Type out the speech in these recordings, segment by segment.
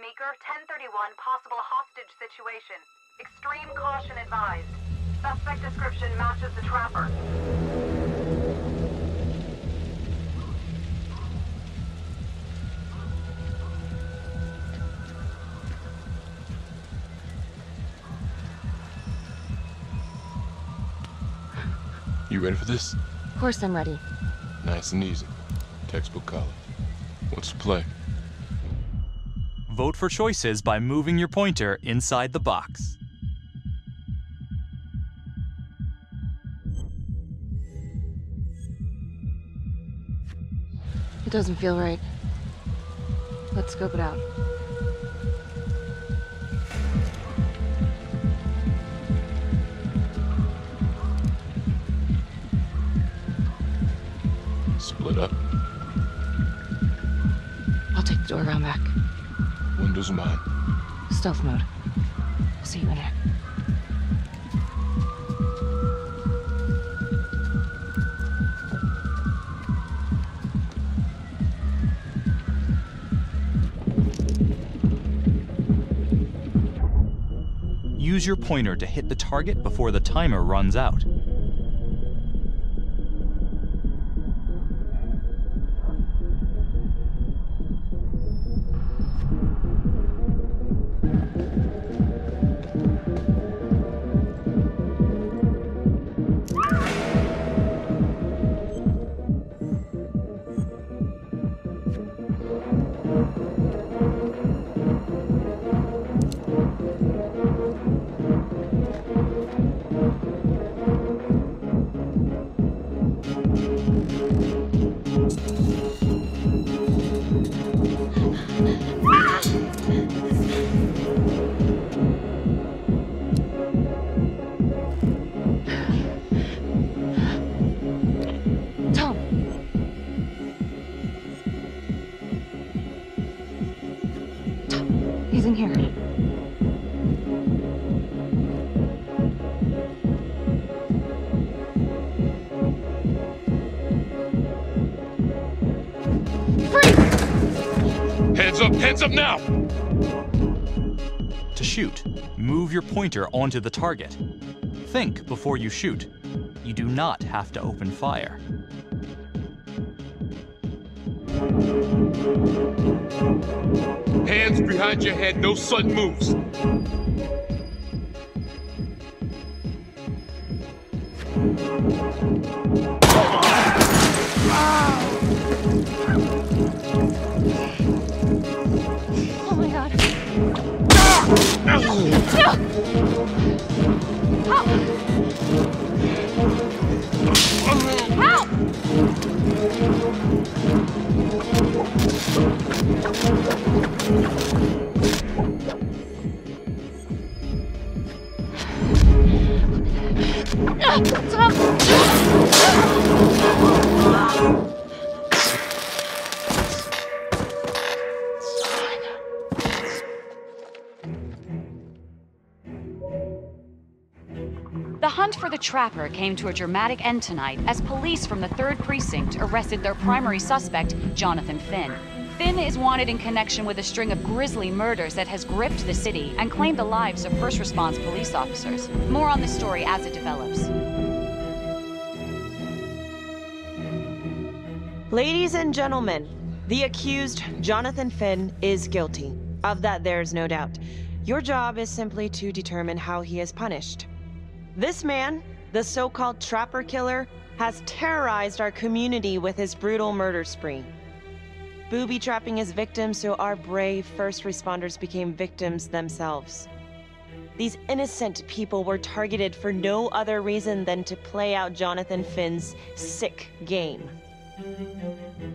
Meeker, 1031, possible hostage situation. Extreme caution advised. Suspect description matches the trapper. You ready for this? Of course I'm ready. Nice and easy. Textbook college. What's the play? Vote for choices by moving your pointer inside the box. It doesn't feel right. Let's scope it out. Split up. I'll take the door around back. Windows are mine. Stealth mode. I'll see you in there. Use your pointer to hit the target before the timer runs out. He's in here. Heads up now! To shoot, move your pointer onto the target. Think before you shoot. You do not have to open fire. Hands behind your head, no sudden moves. Ah! The hunt for the Trapper came to a dramatic end tonight as police from the 3rd Precinct arrested their primary suspect, Jonathan Finn. Finn is wanted in connection with a string of grisly murders that has gripped the city and claimed the lives of first response police officers. More on this story as it develops. Ladies and gentlemen, the accused, Jonathan Finn, is guilty. Of that there's no doubt. Your job is simply to determine how he is punished. This man, the so-called Trapper Killer, has terrorized our community with his brutal murder spree. Booby-trapping his victims so our brave first responders became victims themselves. These innocent people were targeted for no other reason than to play out Jonathan Finn's sick game.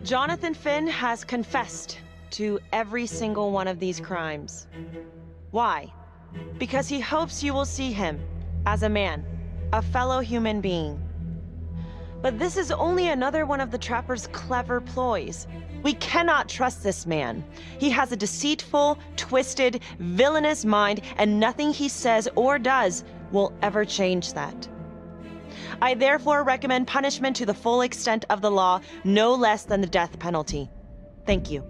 Jonathan Finn has confessed to every single one of these crimes. Why? Because he hopes you will see him as a man, a fellow human being. But this is only another one of the Trapper's clever ploys. We cannot trust this man. He has a deceitful, twisted, villainous mind, and nothing he says or does will ever change that. I therefore recommend punishment to the full extent of the law, no less than the death penalty. Thank you.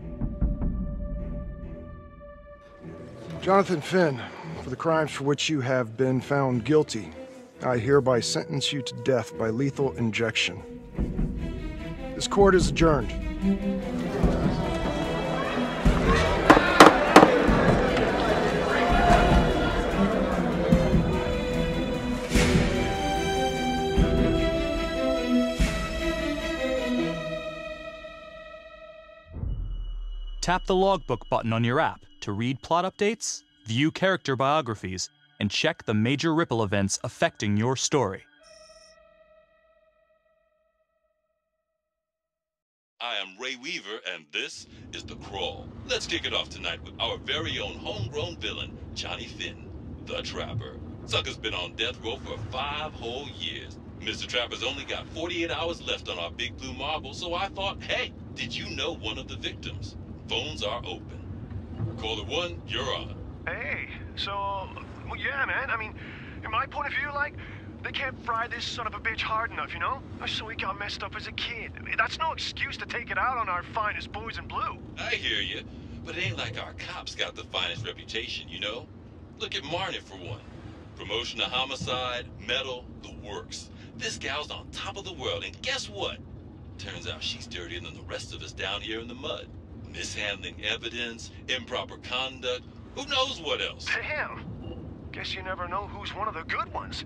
Jonathan Finn, for the crimes for which you have been found guilty, I hereby sentence you to death by lethal injection. This court is adjourned. Tap the logbook button on your app to read plot updates, view character biographies, and check the major ripple events affecting your story. I am Ray Weaver, and this is The Crawl. Let's kick it off tonight with our very own homegrown villain, Johnny Finn, the Trapper. Sucker's been on death row for 5 whole years. Mr. Trapper's only got 48 hours left on our big blue marble, so I thought, hey, did you know one of the victims? Phones are open. Caller 1, you're on. Hey, so, well, yeah, man. I mean, in my point of view, like, they can't fry this son of a bitch hard enough, you know? So he got messed up as a kid. That's no excuse to take it out on our finest boys in blue. I hear you, but it ain't like our cops got the finest reputation, you know? Look at Marnie for one. Promotion to homicide, medal, the works. This gal's on top of the world, and guess what? Turns out she's dirtier than the rest of us down here in the mud. Mishandling evidence, improper conduct, who knows what else? Damn. Guess you never know who's one of the good ones.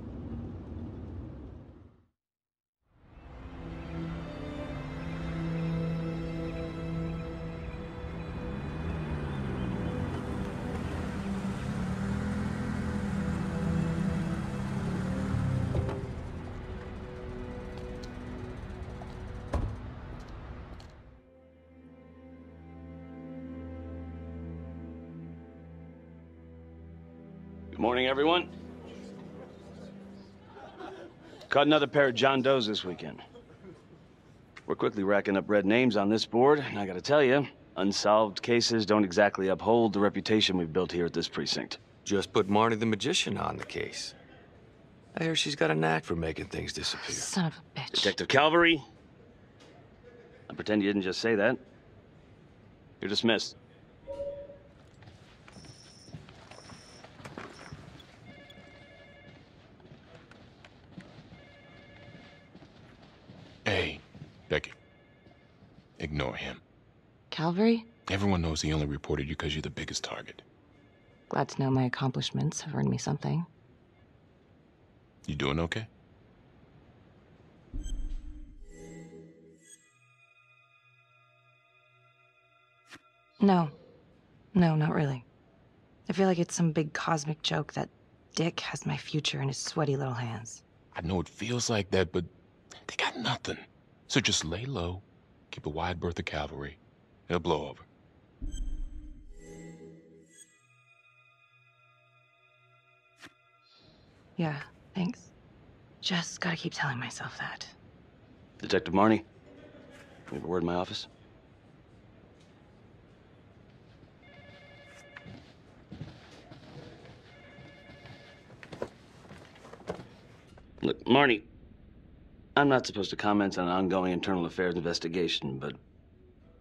Good morning, everyone. Caught another pair of John Does this weekend. We're quickly racking up red names on this board, and I gotta tell you, unsolved cases don't exactly uphold the reputation we've built here at this precinct. Just put Marnie the Magician on the case. I hear she's got a knack for making things disappear. Son of a bitch. Detective Calvary, I pretend you didn't just say that. You're dismissed. Hey, Becky. Ignore him. Calvary? Everyone knows he only reported you because you're the biggest target. Glad to know my accomplishments have earned me something. You doing okay? No. No, not really. I feel like it's some big cosmic joke that Dick has my future in his sweaty little hands. I know it feels like that, but they got nothing. So just lay low, keep a wide berth of cavalry. It'll blow over. Yeah, thanks. Just gotta keep telling myself that. Detective Marnie, you have a word in my office? Look, Marnie, I'm not supposed to comment on an ongoing internal affairs investigation, but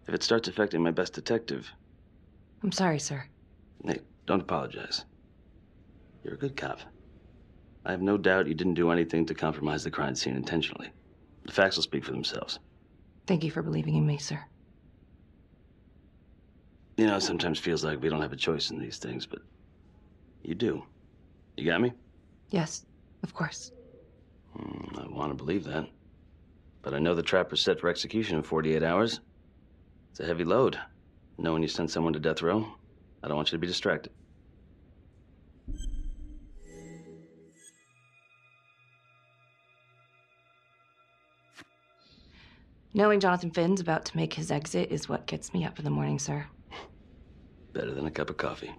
if it starts affecting my best detective... I'm sorry, sir. Hey, don't apologize. You're a good cop. I have no doubt you didn't do anything to compromise the crime scene intentionally. The facts will speak for themselves. Thank you for believing in me, sir. You know, it sometimes feels like we don't have a choice in these things, but you do. You got me? Yes, of course. I want to believe that. But I know the trapper's set for execution in 48 hours. It's a heavy load. Knowing you sent someone to death row, I don't want you to be distracted. Knowing Jonathan Finn's about to make his exit is what gets me up in the morning, sir. Better than a cup of coffee.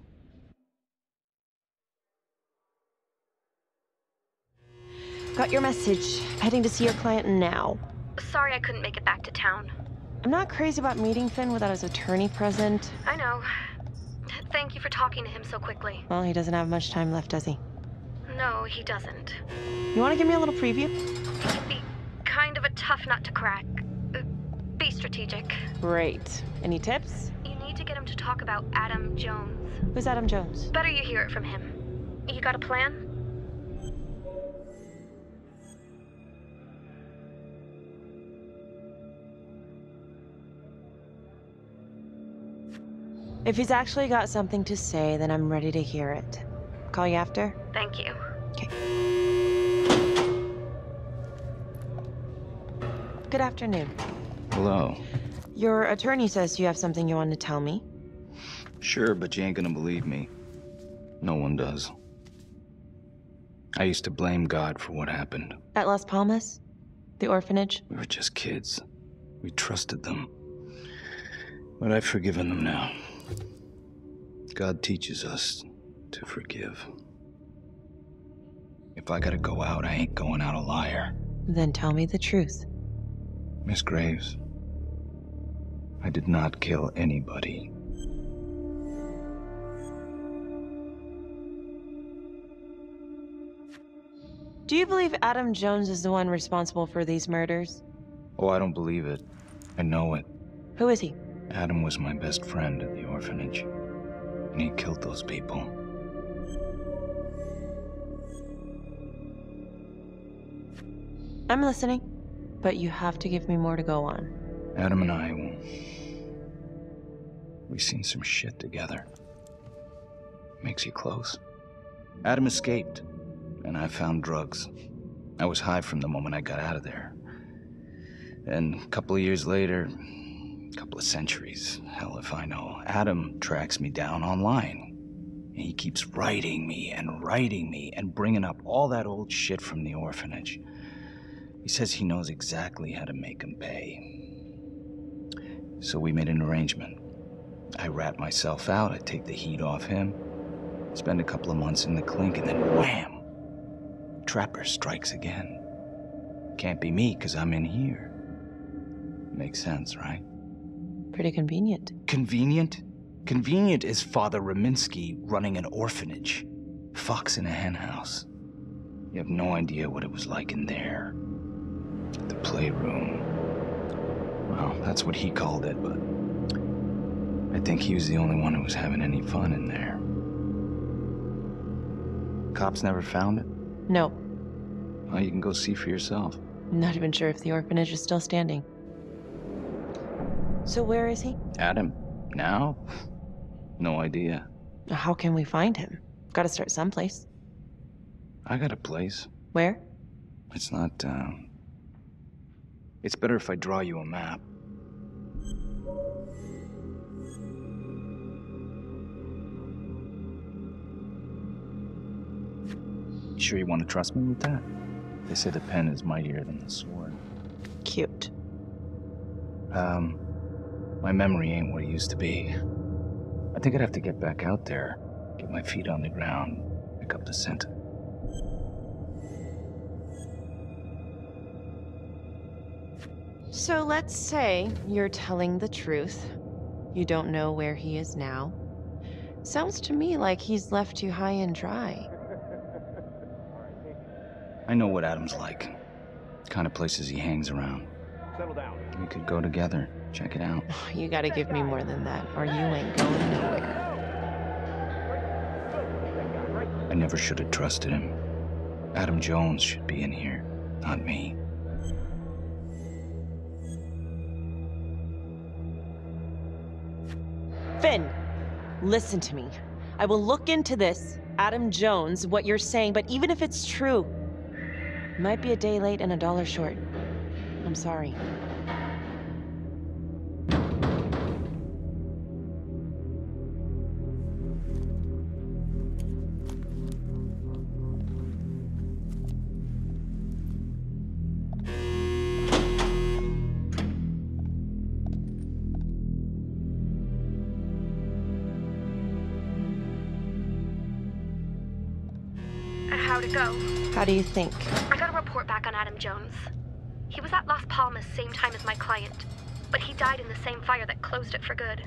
Got your message. Heading to see your client now. Sorry I couldn't make it back to town. I'm not crazy about meeting Finn without his attorney present. I know. Thank you for talking to him so quickly. Well, he doesn't have much time left, does he? No, he doesn't. You want to give me a little preview? He can be kind of a tough nut to crack. Be strategic. Great. Any tips? You need to get him to talk about Adam Jones. Who's Adam Jones? Better you hear it from him. You got a plan? If he's actually got something to say, then I'm ready to hear it. Call you after? Thank you. Okay. Good afternoon. Hello. Your attorney says you have something you want to tell me. Sure, but you ain't gonna believe me. No one does. I used to blame God for what happened. At Las Palmas? The orphanage? We were just kids. We trusted them. But I've forgiven them now. God teaches us to forgive. If I gotta go out, I ain't going out a liar. Then tell me the truth. Miss Graves, I did not kill anybody. Do you believe Adam Jones is the one responsible for these murders? Oh, I don't believe it. I know it. Who is he? Adam was my best friend at the orphanage, and he killed those people. I'm listening, but you have to give me more to go on. Adam and I, we've seen some shit together. Makes you close. Adam escaped, and I found drugs. I was high from the moment I got out of there. And a couple of years later, a couple of centuries, hell if I know, Adam tracks me down online. And he keeps writing me and bringing up all that old shit from the orphanage. He says he knows exactly how to make him pay. So we made an arrangement. I rat myself out, I take the heat off him, spend a couple of months in the clink, and then wham! Trapper strikes again. Can't be me, 'cause I'm in here. Makes sense, right? Pretty convenient. Convenient? Convenient is Father Raminsky running an orphanage. Fox in a henhouse. You have no idea what it was like in there. The playroom. Well, that's what he called it, but I think he was the only one who was having any fun in there. Cops never found it? No. Well, you can go see for yourself. I'm not even sure if the orphanage is still standing. So where is he? Adam? Now? No idea. How can we find him? Gotta start someplace. I got a place. Where? It's not, It's better if I draw you a map. Sure you want to trust me with that? They say the pen is mightier than the sword. Cute. My memory ain't what it used to be. I think I'd have to get back out there, get my feet on the ground, pick up the scent. So let's say you're telling the truth. You don't know where he is now. Sounds to me like he's left you high and dry. I know what Adam's like. Kind of places he hangs around. Settle down. We could go together, check it out. You gotta give me more than that, or you ain't going nowhere. I never should have trusted him. Adam Jones should be in here, not me. Finn, listen to me. I will look into this, Adam Jones, what you're saying, but even if it's true, it might be a day late and $1 short. I'm sorry. How'd it go? How do you think? I got a report back on Adam Jones. He was at Las Palmas same time as my client, but he died in the same fire that closed it for good.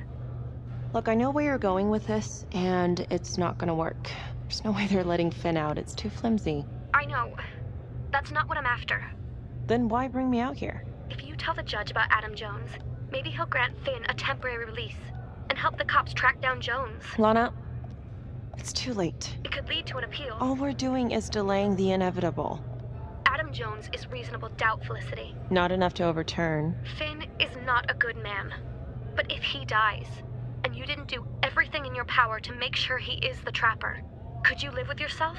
Look, I know where you're going with this, and it's not gonna work. There's no way they're letting Finn out. It's too flimsy. I know. That's not what I'm after. Then why bring me out here? If you tell the judge about Adam Jones, maybe he'll grant Finn a temporary release and help the cops track down Jones. Lana, it's too late. It could lead to an appeal. All we're doing is delaying the inevitable. Adam Jones is reasonable doubt, Felicity. Not enough to overturn. Finn is not a good man. But if he dies, and you didn't do everything in your power to make sure he is the trapper, could you live with yourself?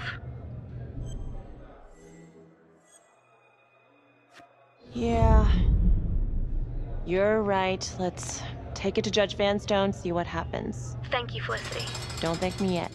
Yeah. You're right. Let's take it to Judge Vanstone, see what happens. Thank you, Felicity. Don't thank me yet.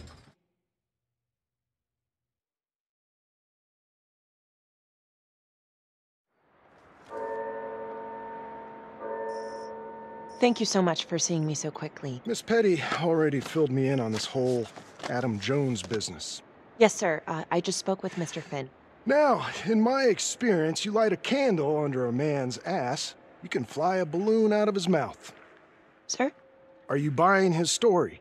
Thank you so much for seeing me so quickly. Miss Petty already filled me in on this whole Adam Jones business. Yes, sir. I just spoke with Mr. Finn. Now, in my experience, you light a candle under a man's ass, you can fly a balloon out of his mouth. Sir? Are you buying his story?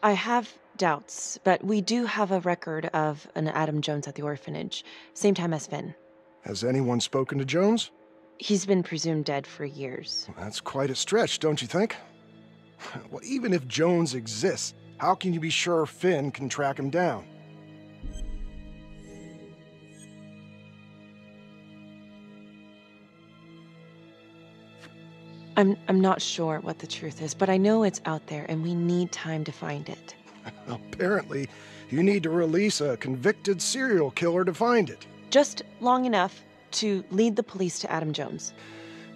I have doubts, but we do have a record of an Adam Jones at the orphanage, same time as Finn. Has anyone spoken to Jones? He's been presumed dead for years. Well, that's quite a stretch, don't you think? Well, even if Jones exists, how can you be sure Finn can track him down? I'm not sure what the truth is, but I know it's out there and we need time to find it. Apparently, you need to release a convicted serial killer to find it. Just long enough to lead the police to Adam Jones.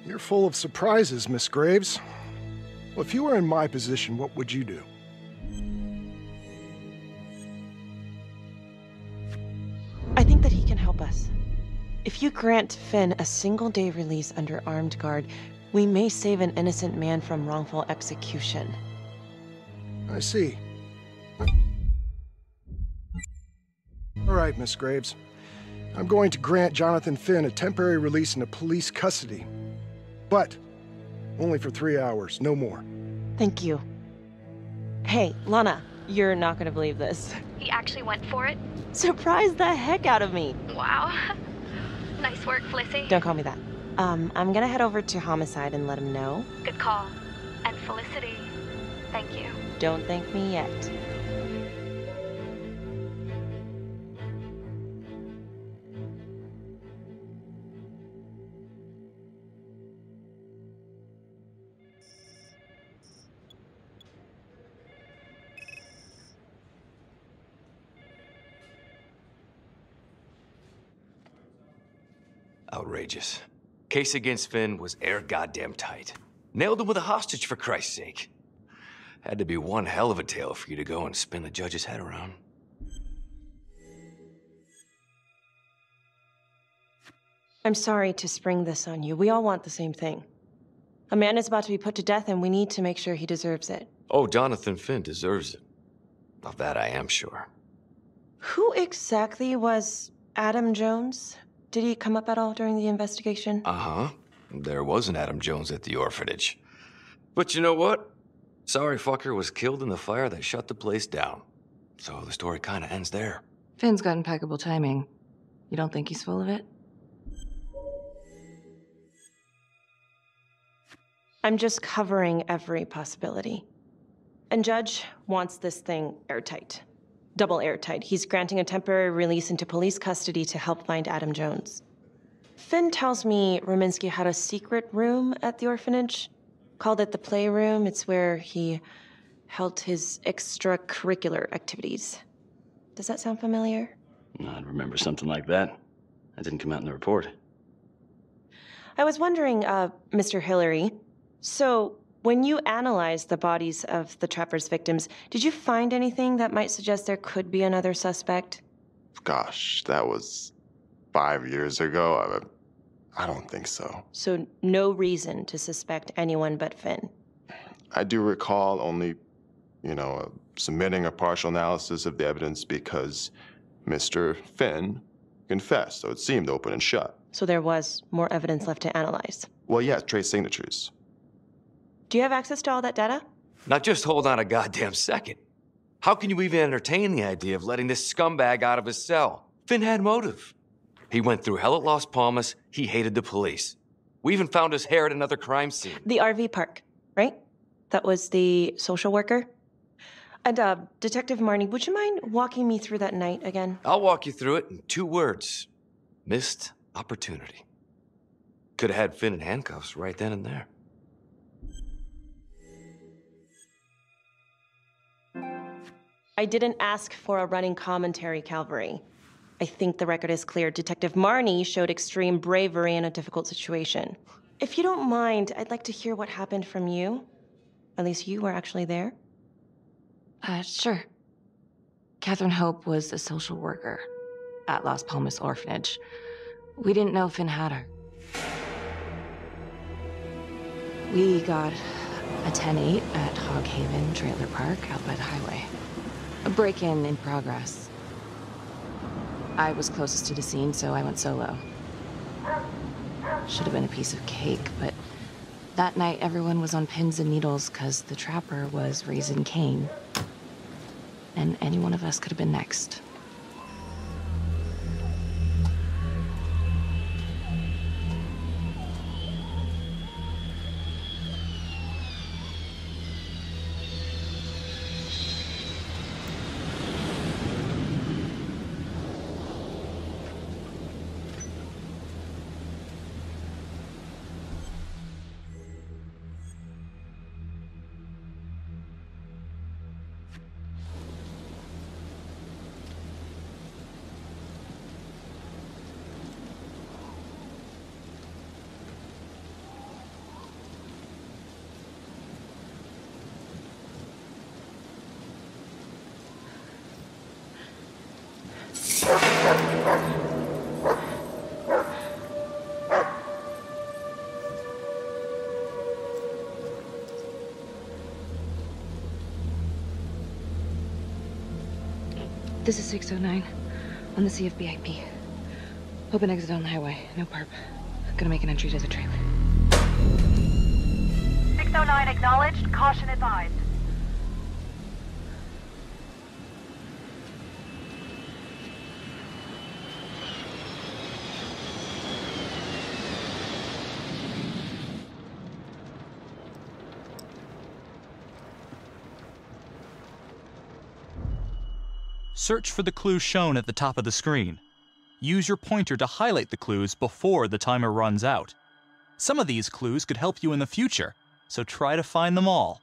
You're full of surprises, Miss Graves. Well, if you were in my position, what would you do? I think that he can help us. If you grant Finn a single-day release under armed guard, we may save an innocent man from wrongful execution. I see. All right, Miss Graves. I'm going to grant Jonathan Finn a temporary release into police custody. But only for 3 hours, no more. Thank you. Hey, Lana, you're not gonna believe this. He actually went for it? Surprised the heck out of me. Wow. Nice work, Felicity. Don't call me that. I'm gonna head over to Homicide and let him know. Good call. And Felicity, thank you. Don't thank me yet. Outrageous. Case against Finn was air goddamn tight. Nailed him with a hostage, for Christ's sake. Had to be one hell of a tale for you to go and spin the judge's head around. I'm sorry to spring this on you. We all want the same thing. A man is about to be put to death, and we need to make sure he deserves it. Oh, Jonathan Finn deserves it. Of that I am sure. Who exactly was Adam Jones? Did he come up at all during the investigation? Uh-huh. There was an Adam Jones at the orphanage. But you know what? Sorry fucker was killed in the fire that shut the place down. So the story kind of ends there. Finn's got impeccable timing. You don't think he's full of it? I'm just covering every possibility. And Judge wants this thing airtight. Double airtight. He's granting a temporary release into police custody to help find Adam Jones. Finn tells me Rominsky had a secret room at the orphanage. Called it the playroom. It's where he held his extracurricular activities. Does that sound familiar? I'd remember something like that. That didn't come out in the report. I was wondering, Mr. Hillary, so when you analyzed the bodies of the Trapper's victims, did you find anything that might suggest there could be another suspect? Gosh, that was 5 years ago. I don't think so. So no reason to suspect anyone but Finn? I do recall only, submitting a partial analysis of the evidence because Mr. Finn confessed, so it seemed open and shut. So there was more evidence left to analyze? Well, yeah, trace signatures. Do you have access to all that data? Now just hold on a goddamn second. How can you even entertain the idea of letting this scumbag out of his cell? Finn had motive. He went through hell at Las Palmas. He hated the police. We even found his hair at another crime scene. The RV park, right? That was the social worker? And, Detective Marnie, would you mind walking me through that night again? I'll walk you through it in 2 words. Missed opportunity. Could have had Finn in handcuffs right then and there. I didn't ask for a running commentary, Calvary. I think the record is clear. Detective Marnie showed extreme bravery in a difficult situation. If you don't mind, I'd like to hear what happened from you. At least you were actually there. Sure. Catherine Hope was a social worker at Las Palmas Orphanage. We didn't know Finn had her. We got a 10-8 at Hog Haven Trailer Park out by the highway. A break-in in progress. I was closest to the scene, so I went solo. Should have been a piece of cake, but that night everyone was on pins and needles because the Trapper was raising Cain. And any one of us could have been next. This is 609 on the CFBIP. Open exit on the highway. No perp. Gonna make an entry to the trailer. 609 acknowledged. Caution advised. Search for the clues shown at the top of the screen. Use your pointer to highlight the clues before the timer runs out. Some of these clues could help you in the future, so try to find them all.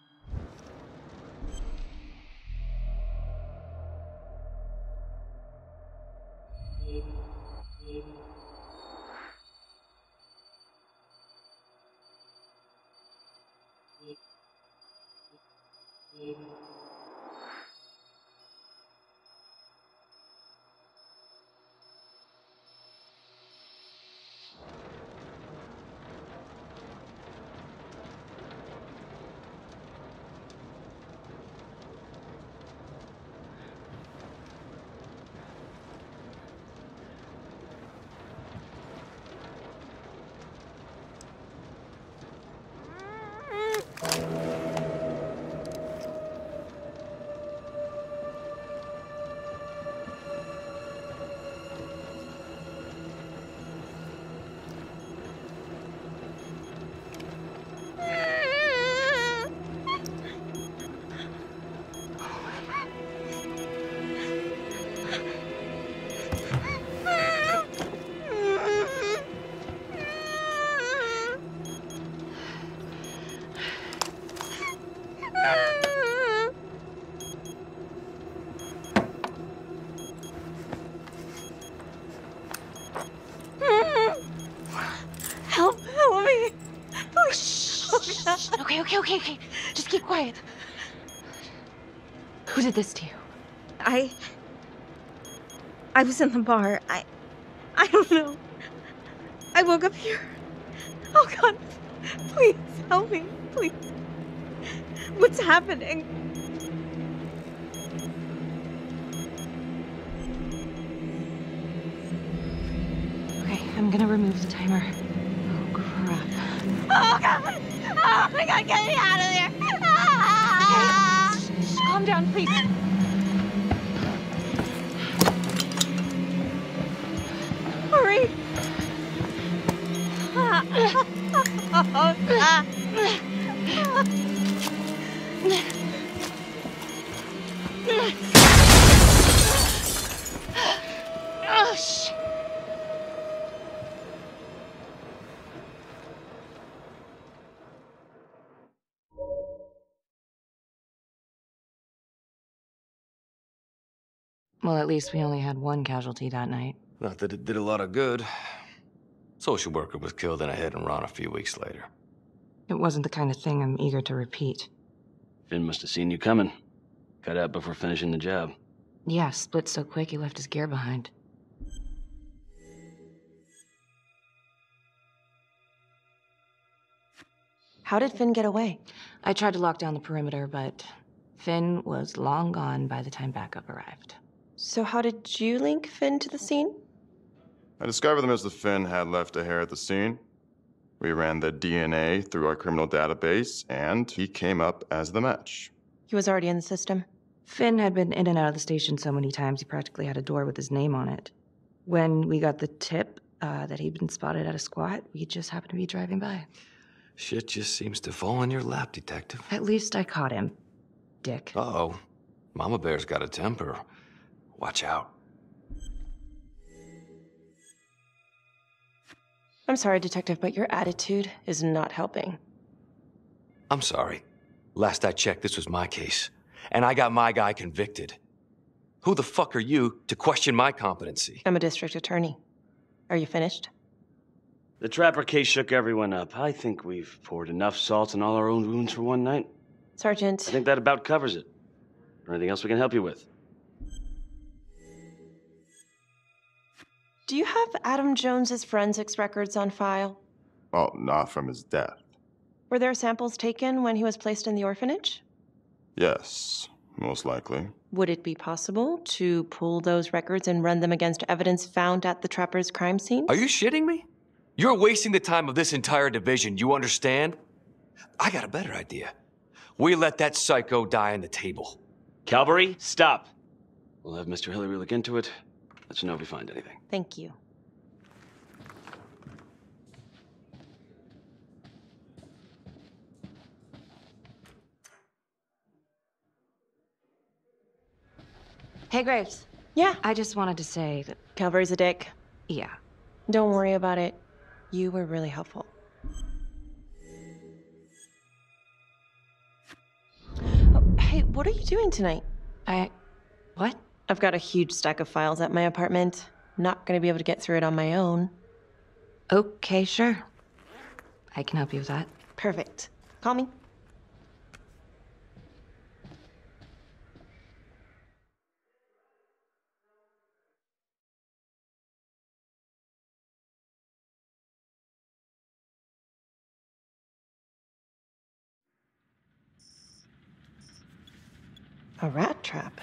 Okay. Just keep quiet. Who did this to you? I was in the bar. I don't know. I woke up here. Oh God, please help me, please. What's happening? Okay, I'm gonna remove the timer. Oh crap. Oh God! Oh my God, get me out of there! Okay, shh, calm down, please. Hurry! Oh, shit. Well, at least we only had one casualty that night. Not that it did a lot of good. Social worker was killed in a hit-and-run a few weeks later. It wasn't the kind of thing I'm eager to repeat. Finn must have seen you coming. Got out before finishing the job. Yeah, split so quick he left his gear behind. How did Finn get away? I tried to lock down the perimeter, but Finn was long gone by the time backup arrived. So how did you link Finn to the scene? I discovered that Mr. Finn had left a hair at the scene. We ran the DNA through our criminal database, and he came up as the match. He was already in the system. Finn had been in and out of the station so many times he practically had a door with his name on it. When we got the tip that he'd been spotted at a squat, we just happened to be driving by. Shit just seems to fall in your lap, Detective. At least I caught him, dick. Uh-oh. Mama Bear's got a temper. Watch out. I'm sorry, Detective, but your attitude is not helping. I'm sorry. Last I checked, this was my case. And I got my guy convicted. Who the fuck are you to question my competency? I'm a district attorney. Are you finished? The Trapper case shook everyone up. I think we've poured enough salt in all our own wounds for one night. Sergeant. I think that about covers it. Or anything else we can help you with? Do you have Adam Jones's forensics records on file? Well, not from his death. Were there samples taken when he was placed in the orphanage? Yes, most likely. Would it be possible to pull those records and run them against evidence found at the Trapper's crime scene? Are you shitting me? You're wasting the time of this entire division, you understand? I got a better idea. We let that psycho die on the table. Calvary, stop. We'll have Mr. Hillary look into it. Let you know if we find anything. Thank you. Hey, Graves. Yeah? I just wanted to say that... Calvary's a dick. Yeah. Don't worry about it. You were really helpful. Oh, hey, what are you doing tonight? What? I've got a huge stack of files at my apartment. Not gonna be able to get through it on my own. Okay, sure. I can help you with that. Perfect. Call me. A rat trap?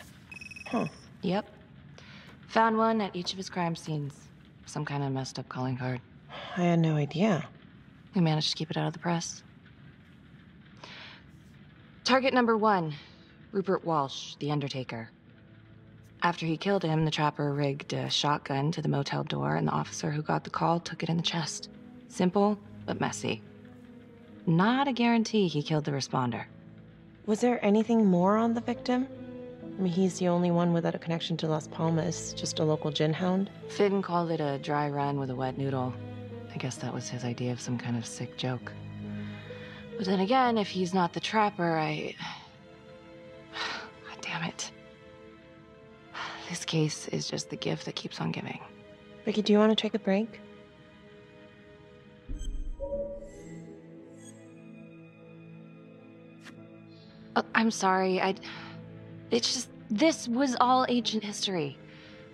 Huh. Yep. Found one at each of his crime scenes. Some kind of messed up calling card. I had no idea. We managed to keep it out of the press. Target number 1, Rupert Walsh, the Undertaker. After he killed him, the Trapper rigged a shotgun to the motel door, and the officer who got the call took it in the chest. Simple, but messy. Not a guarantee he killed the responder. Was there anything more on the victim? I mean, he's the only one without a connection to Las Palmas, just a local gin hound. Finn called it a dry run with a wet noodle. I guess that was his idea of some kind of sick joke. But then again, if he's not the Trapper, God damn it. This case is just the gift that keeps on giving. Vicky, do you want to take a break? I'm sorry, It's just, this was all ancient history.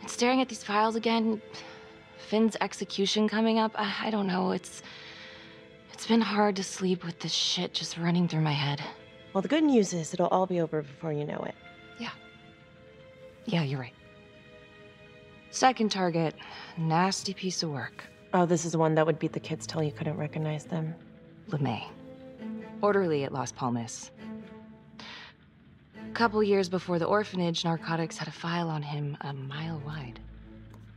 And staring at these files again, Finn's execution coming up, I don't know, it's been hard to sleep with this shit just running through my head. Well, the good news is it'll all be over before you know it. Yeah, you're right. Second target, nasty piece of work. Oh, this is the one that would beat the kids till you couldn't recognize them. LeMay. Orderly at Las Palmas. A couple years before the orphanage, narcotics had a file on him a mile wide.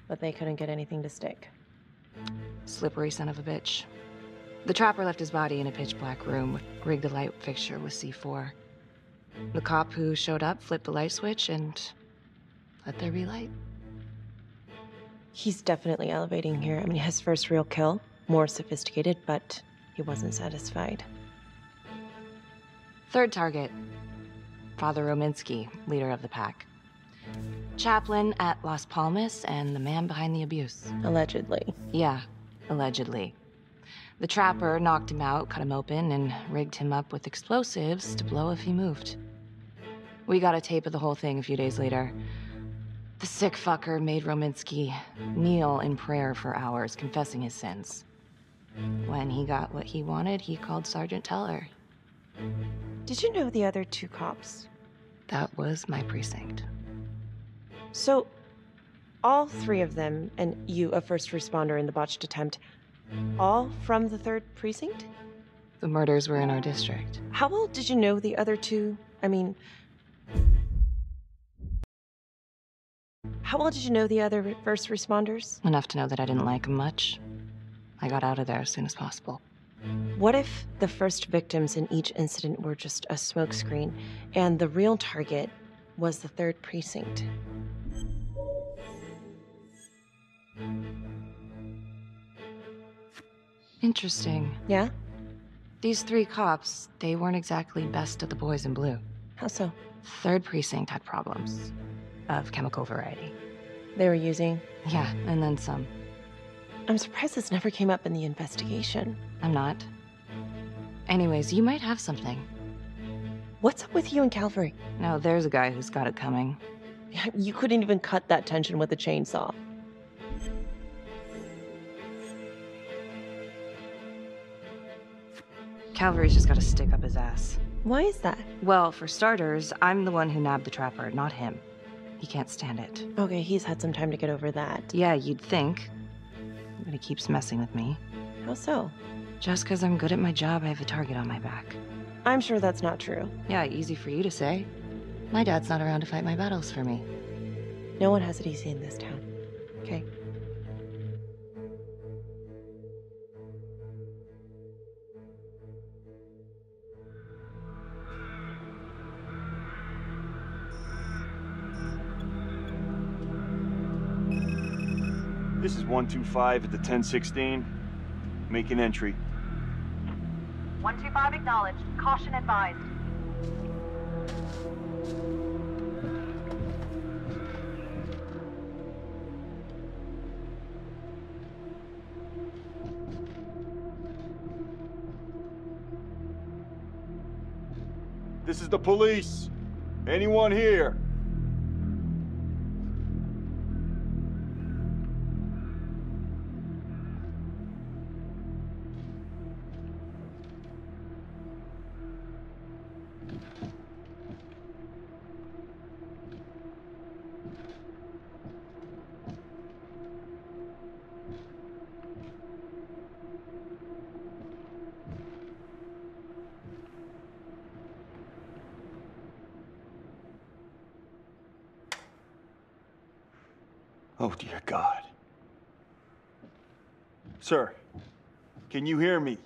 But they couldn't get anything to stick. Slippery son of a bitch. The trapper left his body in a pitch-black room, rigged the light fixture with C4. The cop who showed up flipped the light switch and let there be light. He's definitely elevating here. I mean, his first real kill, more sophisticated, but he wasn't satisfied. Third target, Father Rominsky, leader of the pack. Chaplain at Las Palmas and the man behind the abuse. Allegedly. Yeah, allegedly. The trapper knocked him out, cut him open, and rigged him up with explosives to blow if he moved. We got a tape of the whole thing a few days later. The sick fucker made Rominsky kneel in prayer for hours, confessing his sins. When he got what he wanted, he called Sergeant Teller. Did you know the other two cops? That was my precinct. So, all three of them, and you, a first responder in the botched attempt, all from the 3rd precinct? The murders were in our district. How well did you know the other two? I mean, how well did you know the other first responders? Enough to know that I didn't like them much. I got out of there as soon as possible. What if the first victims in each incident were just a smokescreen, and the real target was the 3rd precinct? Interesting. Yeah? These 3 cops, they weren't exactly best of the boys in blue. How so? 3rd precinct had problems. Of chemical variety. They were using? Yeah, and then some. I'm surprised this never came up in the investigation. I'm not. Anyways, you might have something. What's up with you and Calvary? No, there's a guy who's got it coming. You couldn't even cut that tension with a chainsaw. Calvary's just gotta stick up his ass. Why is that? Well, for starters, I'm the one who nabbed the trapper, not him. He can't stand it. Okay, he's had some time to get over that. Yeah, you'd think. But he keeps messing with me. How so? Just because I'm good at my job, I have a target on my back. I'm sure that's not true. Yeah, easy for you to say. My dad's not around to fight my battles for me. No one has it easy in this town. Okay? This is 125 at the 1016. Make an entry. 125 acknowledged. Caution advised. This is the police. Anyone here? Oh, dear God. Sir, can you hear me?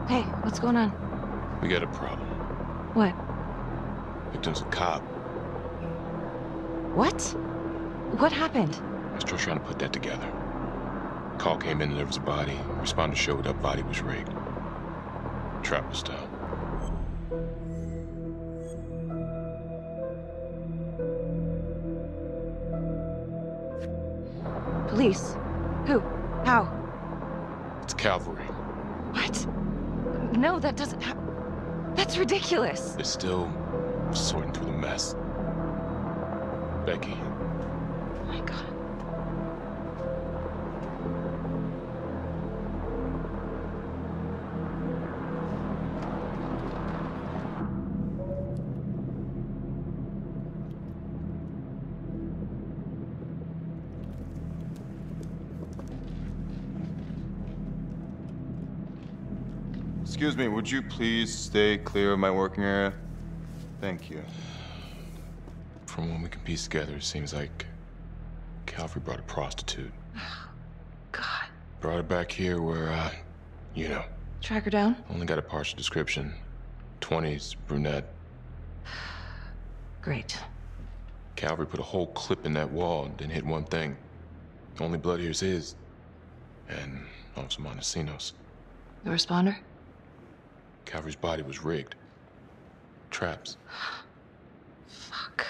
Hey, what's going on? We got a problem. What? Victim's a cop. What? What happened? I'm still trying to put that together. Call came in and there was a body. Responder showed up, body was rigged. Trapper style. Police? Who? How? It's cavalry. What? No, that doesn't that's ridiculous. They're still sorting through the mess. Becky. Oh my God. Excuse me, would you please stay clear of my working area? Thank you. From what we can piece together, it seems like Calvary brought a prostitute. God. Brought her back here where, you know. Track her down? Only got a partial description. 20s, brunette. Great. Calvary put a whole clip in that wall and didn't hit one thing. Only blood here's his. And also Montesinos. The responder? Calvary's body was rigged. Traps. Fuck.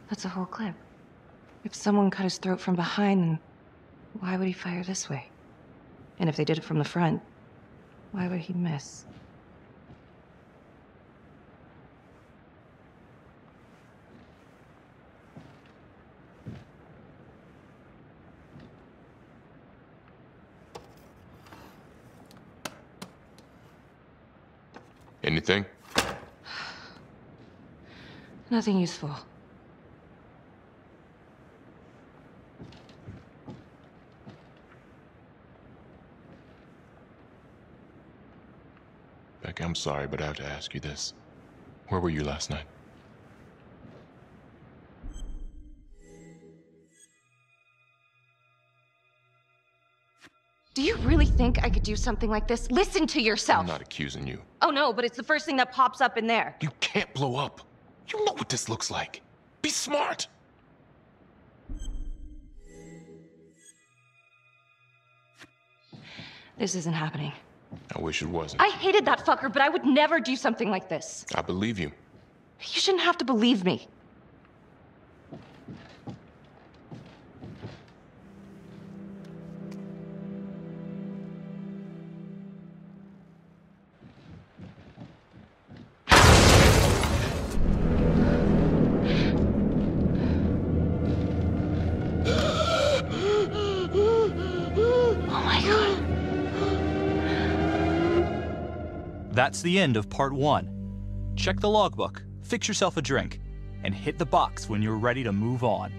That's a whole clip. If someone cut his throat from behind, then why would he fire this way? And if they did it from the front, why would he miss? Anything? Nothing useful. Becky, I'm sorry, but I have to ask you this. Where were you last night? Do you really think I could do something like this? Listen to yourself. I'm not accusing you. Oh no, but it's the first thing that pops up in there. You can't blow up. You know what this looks like. Be smart. This isn't happening. I wish it wasn't. I hated that fucker, but I would never do something like this. I believe you. You shouldn't have to believe me. Oh my God. That's the end of part 1. Check the logbook, fix yourself a drink, and hit the box when you're ready to move on.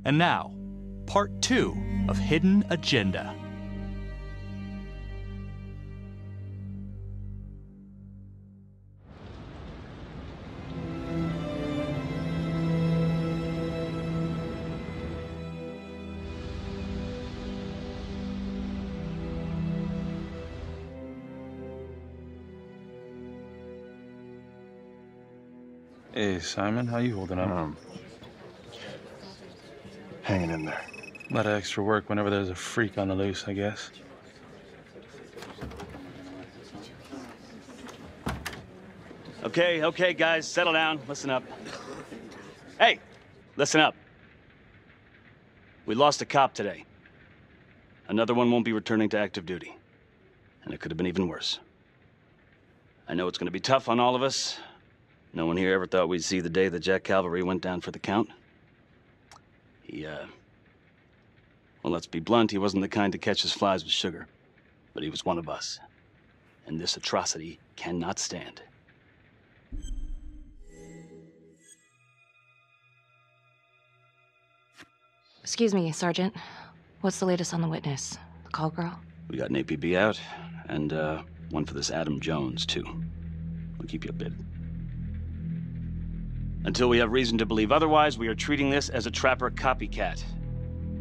And now, Part 2 of Hidden Agenda. Hey, Simon, how you holding up? Hanging in there. A lot of extra work whenever there's a freak on the loose, I guess. Okay, guys, settle down. Listen up. Hey, listen up. We lost a cop today. Another one won't be returning to active duty. And it could have been even worse. I know it's going to be tough on all of us. No one here ever thought we'd see the day that Jack Calvary went down for the count. Well, let's be blunt, he wasn't the kind to catch his flies with sugar. But he was one of us. And this atrocity cannot stand. Excuse me, Sergeant. What's the latest on the witness? The call girl? We got an APB out, and one for this Adam Jones, too. We'll keep you updated. Until we have reason to believe otherwise, we are treating this as a trapper copycat.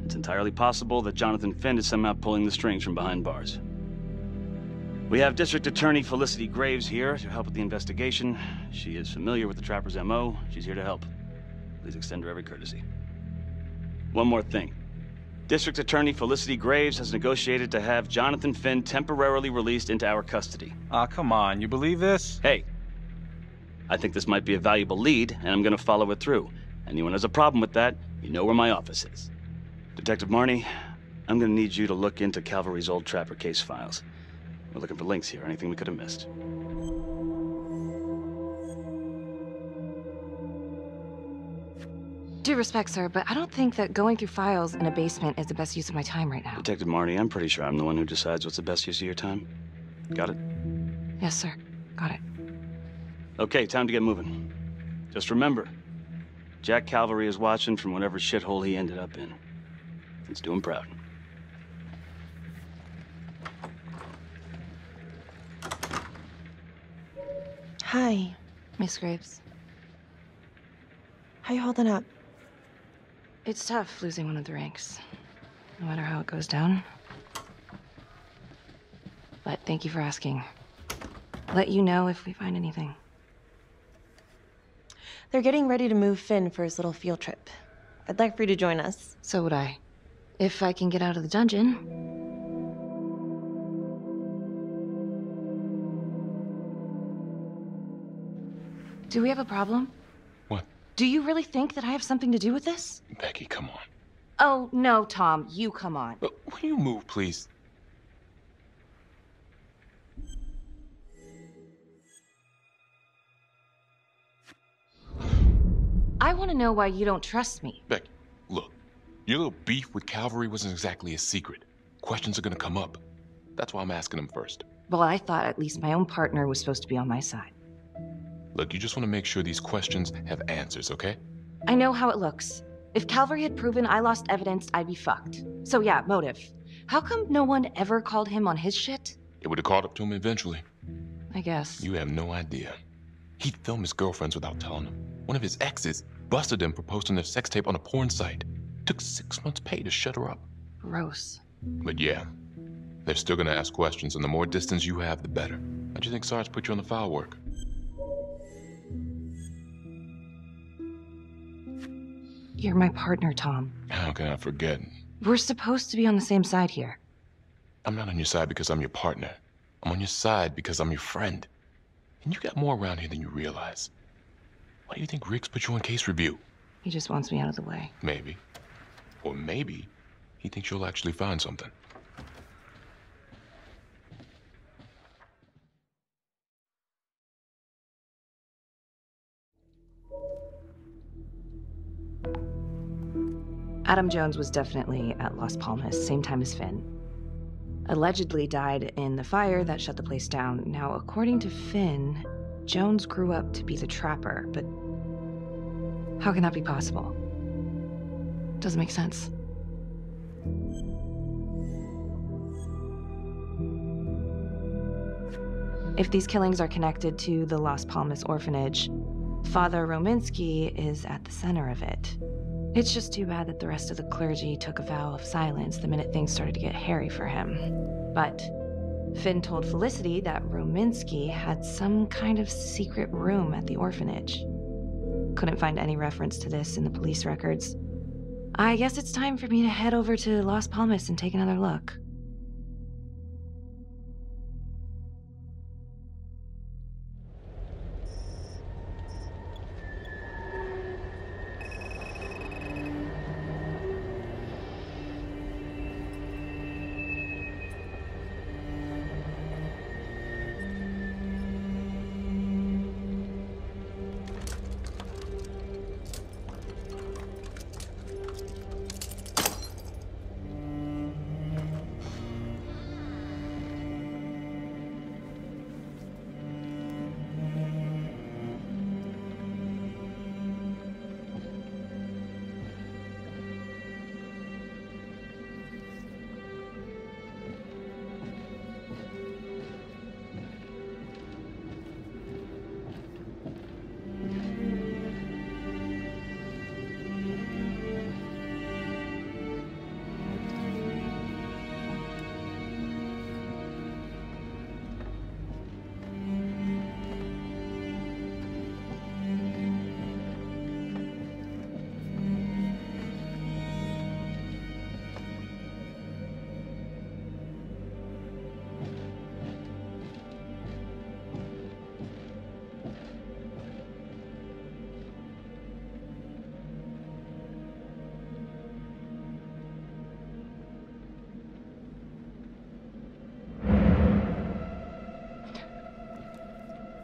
It's entirely possible that Jonathan Finn is somehow pulling the strings from behind bars. We have District Attorney Felicity Graves here to help with the investigation. She is familiar with the trapper's MO. She's here to help. Please extend her every courtesy. One more thing. District Attorney Felicity Graves has negotiated to have Jonathan Finn temporarily released into our custody. Aw, come on. You believe this? Hey, I think this might be a valuable lead, and I'm gonna follow it through. Anyone has a problem with that, you know where my office is. Detective Marnie, I'm gonna need you to look into Calvary's old trapper case files. We're looking for links here, anything we could have missed. Due respect, sir, but I don't think that going through files in a basement is the best use of my time right now. Detective Marnie, I'm pretty sure I'm the one who decides what's the best use of your time. Got it? Yes, sir. Got it. Okay, time to get moving. Just remember, Jack Calvary is watching from whatever shithole he ended up in. Let's do him proud. Hi. Miss Graves. How you holding up? It's tough losing one of the ranks, no matter how it goes down. But thank you for asking. Let you know if we find anything. They're getting ready to move Finn for his little field trip. I'd like for you to join us. So would I. If I can get out of the dungeon. Do we have a problem? What? Do you really think that I have something to do with this? Becky, come on. Oh, no, Tom. You come on. Will you move, please? I want to know why you don't trust me. Becky, look. Your little beef with Calvary wasn't exactly a secret. Questions are gonna come up. That's why I'm asking them first. Well, I thought at least my own partner was supposed to be on my side. Look, you just want to make sure these questions have answers, okay? I know how it looks. If Calvary had proven I lost evidence, I'd be fucked. So yeah, motive. How come no one ever called him on his shit? It would have caught up to him eventually. I guess. You have no idea. He'd film his girlfriends without telling them. One of his exes busted him for posting their sex tape on a porn site. Took 6 months' pay to shut her up. Gross. But yeah, they're still gonna ask questions, and the more distance you have, the better. How'd you think Sarge put you on the file work? You're my partner, Tom. How can I forget? We're supposed to be on the same side here. I'm not on your side because I'm your partner. I'm on your side because I'm your friend. And you got more around here than you realize. Why do you think Riggs put you on case review? He just wants me out of the way. Maybe. Or maybe he thinks you'll actually find something. Adam Jones was definitely at Las Palmas, same time as Finn. Allegedly died in the fire that shut the place down. Now, according to Finn, Jones grew up to be the trapper, but how can that be possible? Doesn't make sense. If these killings are connected to the Las Palmas orphanage, Father Rominsky is at the center of it. It's just too bad that the rest of the clergy took a vow of silence the minute things started to get hairy for him. But Finn told Felicity that Rominsky had some kind of secret room at the orphanage. Couldn't find any reference to this in the police records. I guess it's time for me to head over to Las Palmas and take another look.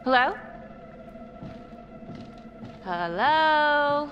Hello? Hello?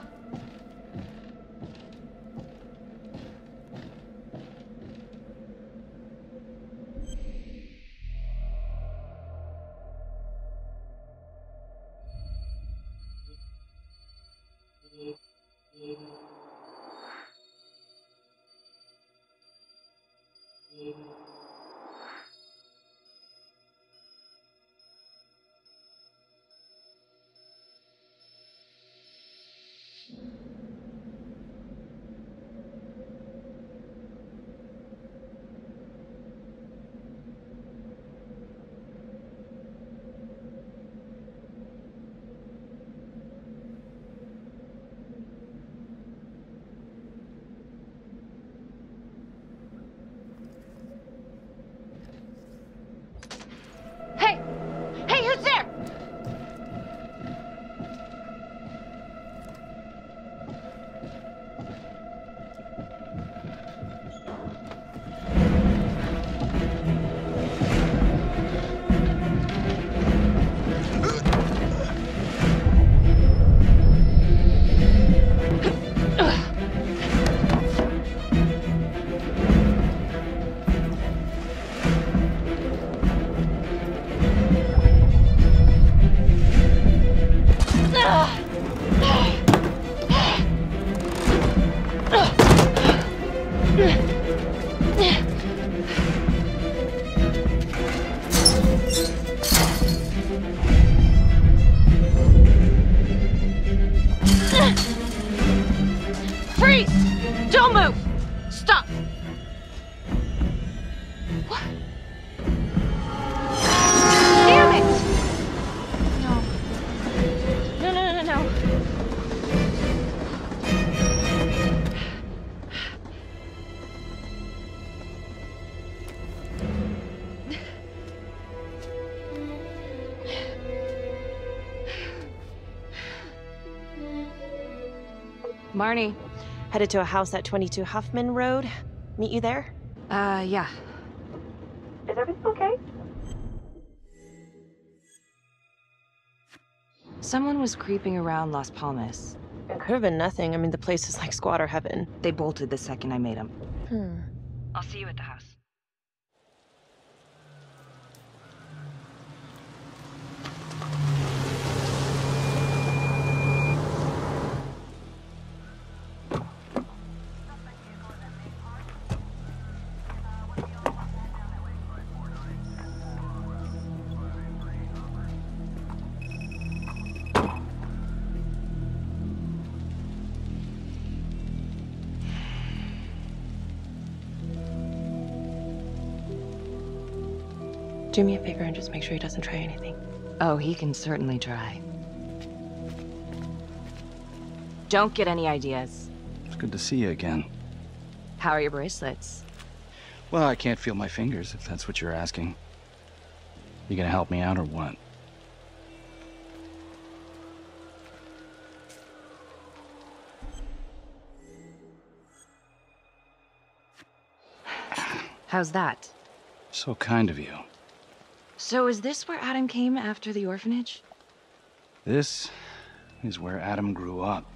Hey! Hey, who's there? Freeze! Don't move! Stop! What? Damn it! No. No, no, no, no. Marnie. Headed to a house at 22 Huffman Road. Meet you there? Yeah. Is everything okay? Someone was creeping around Las Palmas. It could have been nothing. I mean, the place is like squatter heaven. They bolted the second I made them. Hmm. I'll see you at the house. Do me a favor and just make sure he doesn't try anything. Oh, he can certainly try. Don't get any ideas. It's good to see you again. How are your bracelets? Well, I can't feel my fingers, if that's what you're asking. You gonna help me out or what? How's that? So kind of you. So is this where Adam came after the orphanage? This is where Adam grew up.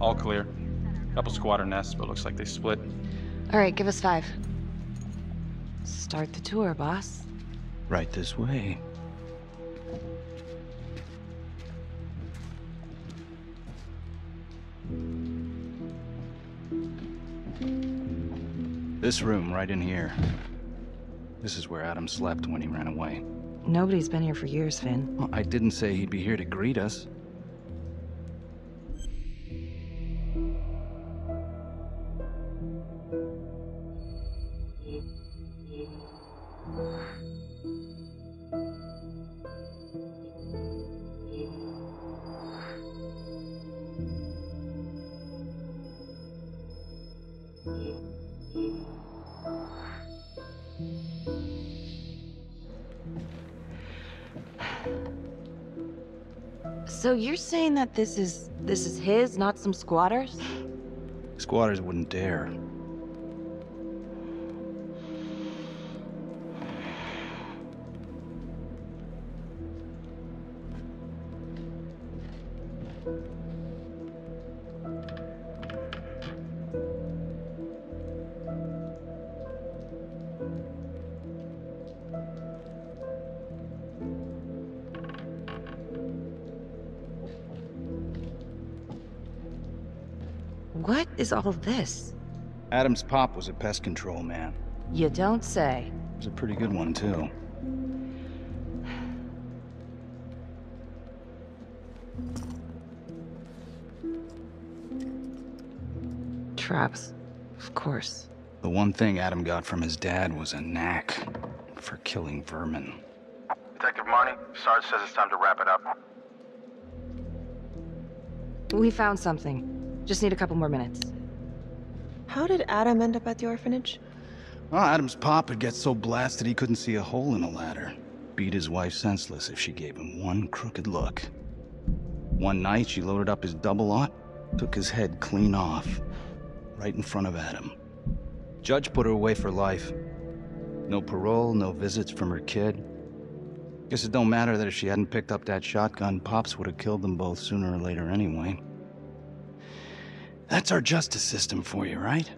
All clear. Couple squatter nests, but looks like they split. All right, give us 5. Start the tour, boss. Right this way. This room right in here. This is where Adam slept when he ran away. Nobody's been here for years, Finn. Well, I didn't say he'd be here to greet us. So you're saying that this is his, not some squatters? Squatters wouldn't dare. What is all this? Adam's pop was a pest control man. You don't say. He was a pretty good one, too. Traps. Of course. The one thing Adam got from his dad was a knack for killing vermin. Detective Marnie, Sarge says it's time to wrap it up. We found something. Just need a couple more minutes. How did Adam end up at the orphanage? Well, Adam's pop would get so blasted he couldn't see a hole in a ladder. Beat his wife senseless if she gave him one crooked look. One night, she loaded up his double-aught, took his head clean off, right in front of Adam. Judge put her away for life. No parole, no visits from her kid. Guess it don't matter that if she hadn't picked up that shotgun, Pops would have killed them both sooner or later anyway. That's our justice system for you, right?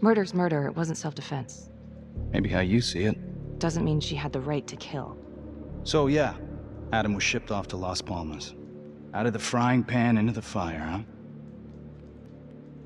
Murder's murder. It wasn't self-defense. Maybe how you see it. Doesn't mean she had the right to kill. So yeah, Adam was shipped off to Las Palmas. Out of the frying pan into the fire, huh?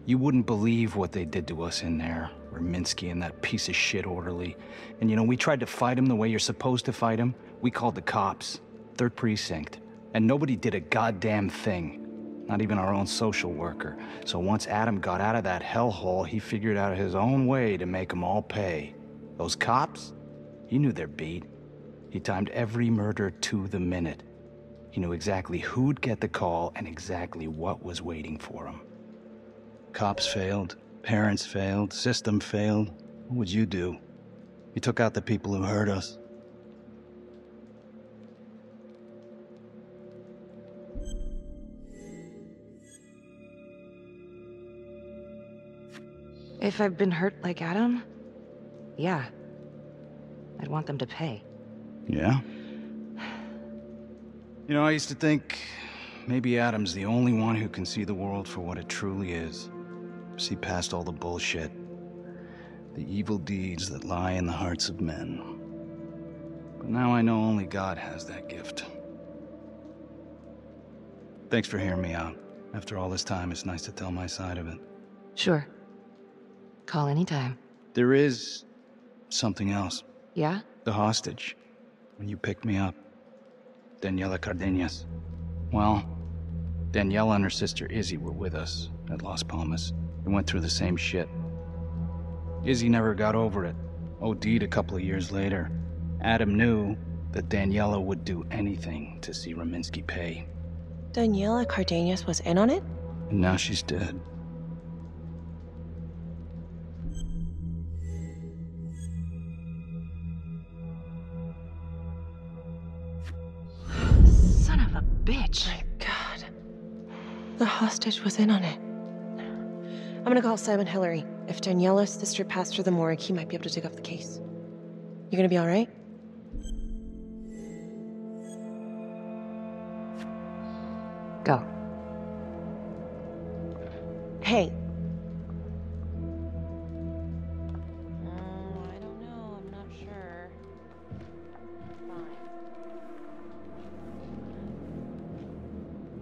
You wouldn't believe what they did to us in there. Raminsky and that piece of shit orderly. And you know, we tried to fight him the way you're supposed to fight him. We called the cops. 3rd Precinct. And nobody did a goddamn thing. Not even our own social worker. So once Adam got out of that hellhole, he figured out his own way to make them all pay. Those cops? He knew their beat. He timed every murder to the minute. He knew exactly who'd get the call and exactly what was waiting for him. Cops failed. Parents failed, system failed. What would you do? You took out the people who hurt us. If I've been hurt like Adam, yeah. I'd want them to pay. Yeah? You know, I used to think maybe Adam's the only one who can see the world for what it truly is. See past all the bullshit. The evil deeds that lie in the hearts of men. But now I know only God has that gift. Thanks for hearing me out. After all this time, it's nice to tell my side of it. Sure. Call anytime. There is something else. Yeah? The hostage. When you picked me up. Daniela Cardenas. Well, Daniela and her sister Izzy were with us at Las Palmas. They went through the same shit. Izzy never got over it. OD'd a couple of years later. Adam knew that Daniela would do anything to see Raminsky pay. Daniela Cardenas was in on it? And now she's dead. Son of a bitch. My God. The hostage was in on it. I'm gonna call Simon Hillary. If Daniela's sister passed through the morgue, he might be able to dig up the case. You gonna be alright? Go. Hey. I don't know. I'm not sure.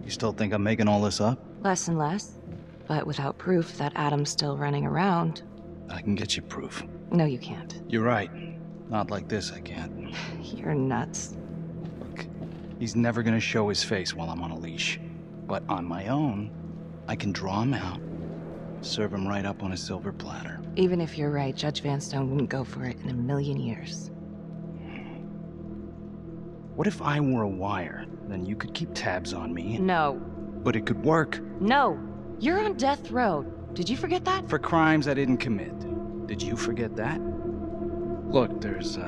You still think I'm making all this up? Less and less. But without proof that Adam's still running around. I can get you proof. No, you can't. You're right. Not like this, I can't. You're nuts. Look, he's never gonna show his face while I'm on a leash. But on my own, I can draw him out, serve him right up on a silver platter. Even if you're right, Judge Vanstone wouldn't go for it in a million years. What if I were a wire? Then you could keep tabs on me. No. But it could work. No. You're on death row. Did you forget that? For crimes I didn't commit. Did you forget that? Look, there's,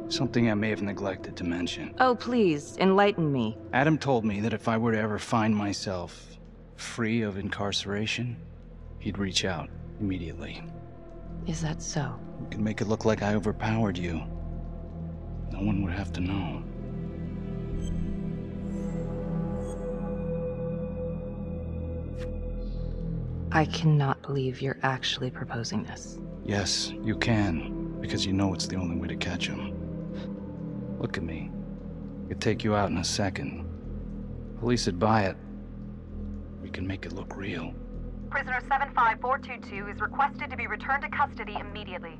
something I may have neglected to mention. Oh, please, enlighten me. Adam told me that if I were to ever find myself free of incarceration, he'd reach out immediately. Is that so? You can make it look like I overpowered you. No one would have to know. I cannot believe you're actually proposing this. Yes, you can, because you know it's the only way to catch him. Look at me. I could take you out in a second. Police would buy it. We can make it look real. Prisoner 75422 is requested to be returned to custody immediately.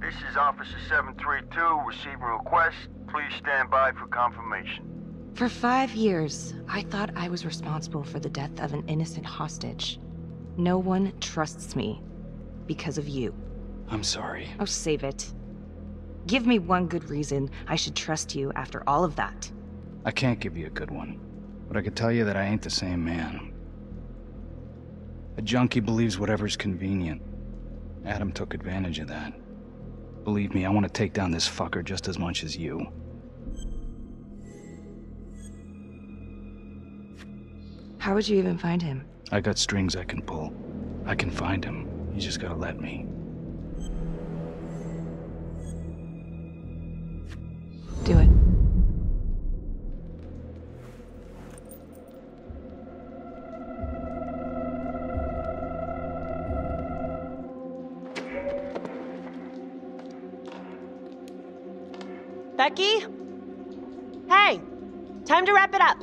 This is Officer 732 receiving request. Please stand by for confirmation. For 5 years, I thought I was responsible for the death of an innocent hostage. No one trusts me because of you. I'm sorry. Oh, save it. Give me one good reason I should trust you after all of that. I can't give you a good one, but I could tell you that I ain't the same man. A junkie believes whatever's convenient. Adam took advantage of that. Believe me, I want to take down this fucker just as much as you. How would you even find him? I got strings I can pull. I can find him. You just gotta let me. Do it. Becky? Hey! Time to wrap it up.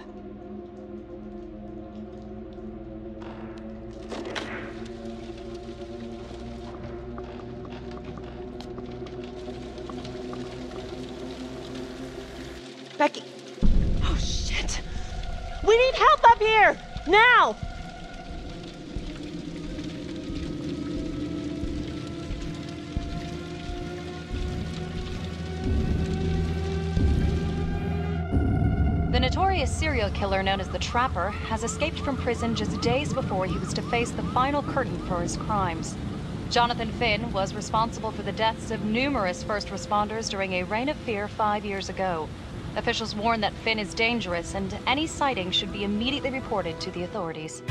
Becky. Oh, shit. We need help up here! Now! The notorious serial killer known as the Trapper has escaped from prison just days before he was to face the final curtain for his crimes. Jonathan Finn was responsible for the deaths of numerous first responders during a reign of fear 5 years ago. Officials warn that Finn is dangerous and any sighting should be immediately reported to the authorities.